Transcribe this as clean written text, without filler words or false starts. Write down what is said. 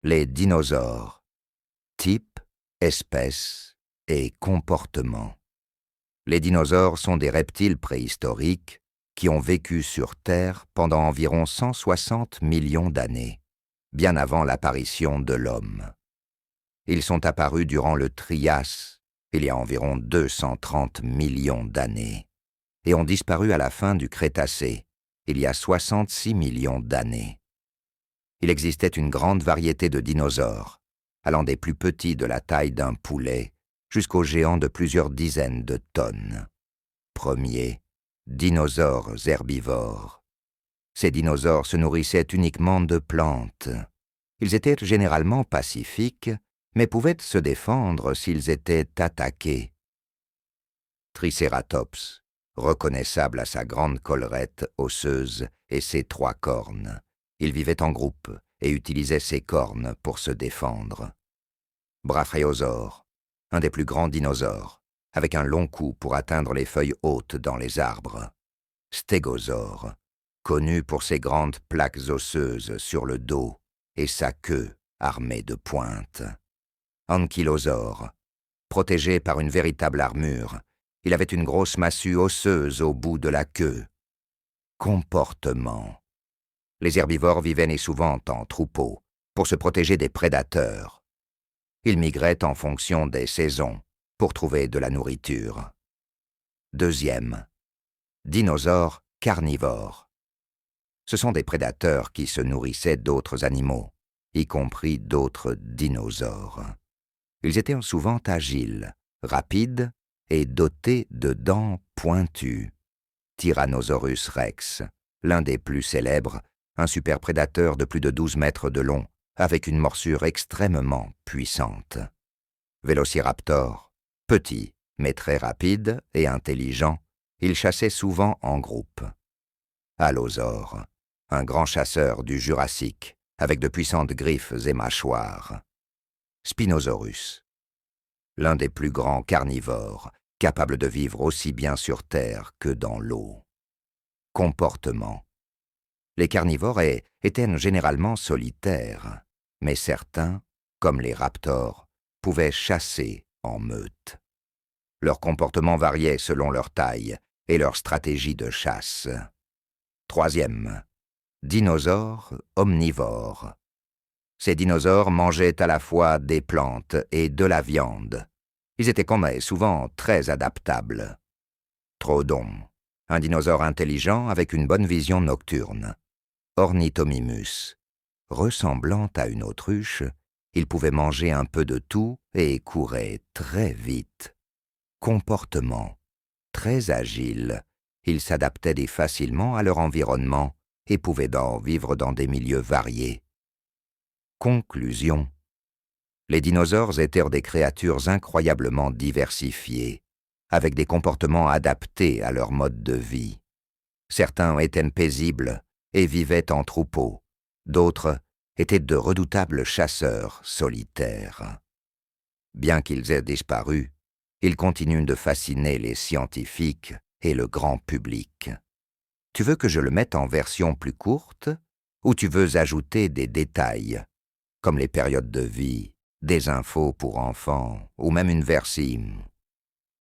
Les dinosaures. Type, espèce et comportement. Les dinosaures sont des reptiles préhistoriques qui ont vécu sur Terre pendant environ 160 millions d'années, bien avant l'apparition de l'homme. Ils sont apparus durant le Trias, il y a environ 230 millions d'années, et ont disparu à la fin du Crétacé, il y a 66 millions d'années. Il existait une grande variété de dinosaures, allant des plus petits de la taille d'un poulet jusqu'aux géants de plusieurs dizaines de tonnes. Premier, dinosaures herbivores. Ces dinosaures se nourrissaient uniquement de plantes. Ils étaient généralement pacifiques, mais pouvaient se défendre s'ils étaient attaqués. Tricératops, reconnaissable à sa grande collerette osseuse et ses 3 cornes. Il vivait en groupe et utilisait ses cornes pour se défendre. Brachiosaure, un des plus grands dinosaures, avec un long cou pour atteindre les feuilles hautes dans les arbres. Stégosaure, connu pour ses grandes plaques osseuses sur le dos et sa queue armée de pointes. Ankylosaure, protégé par une véritable armure, il avait une grosse massue osseuse au bout de la queue. Comportement. Les herbivores vivaient souvent en troupeau pour se protéger des prédateurs. Ils migraient en fonction des saisons pour trouver de la nourriture. Deuxième, dinosaures carnivores. Ce sont des prédateurs qui se nourrissaient d'autres animaux, y compris d'autres dinosaures. Ils étaient souvent agiles, rapides et dotés de dents pointues. Tyrannosaurus rex, l'un des plus célèbres, un superprédateur de plus de 12 mètres de long, avec une morsure extrêmement puissante. Vélociraptor, petit, mais très rapide et intelligent, il chassait souvent en groupe. Allosaure, un grand chasseur du Jurassique, avec de puissantes griffes et mâchoires. Spinosaurus, l'un des plus grands carnivores, capable de vivre aussi bien sur Terre que dans l'eau. Comportement. Les carnivores étaient généralement solitaires, mais certains, comme les raptors, pouvaient chasser en meute. Leur comportement variait selon leur taille et leur stratégie de chasse. Troisième, dinosaures omnivores. Ces dinosaures mangeaient à la fois des plantes et de la viande. Ils étaient souvent très adaptables. Troodon, un dinosaure intelligent avec une bonne vision nocturne. Ornithomimus, ressemblant à une autruche, il pouvait manger un peu de tout et courait très vite. Comportement, très agile, ils s'adaptaient facilement à leur environnement et pouvaient vivre dans des milieux variés. Conclusion. Les dinosaures étaient des créatures incroyablement diversifiées, avec des comportements adaptés à leur mode de vie. Certains étaient paisibles et vivaient en troupeau, d'autres étaient de redoutables chasseurs solitaires. Bien qu'ils aient disparu, ils continuent de fasciner les scientifiques et le grand public. Tu veux que je le mette en version plus courte ou tu veux ajouter des détails, comme les périodes de vie, des infos pour enfants ou même une version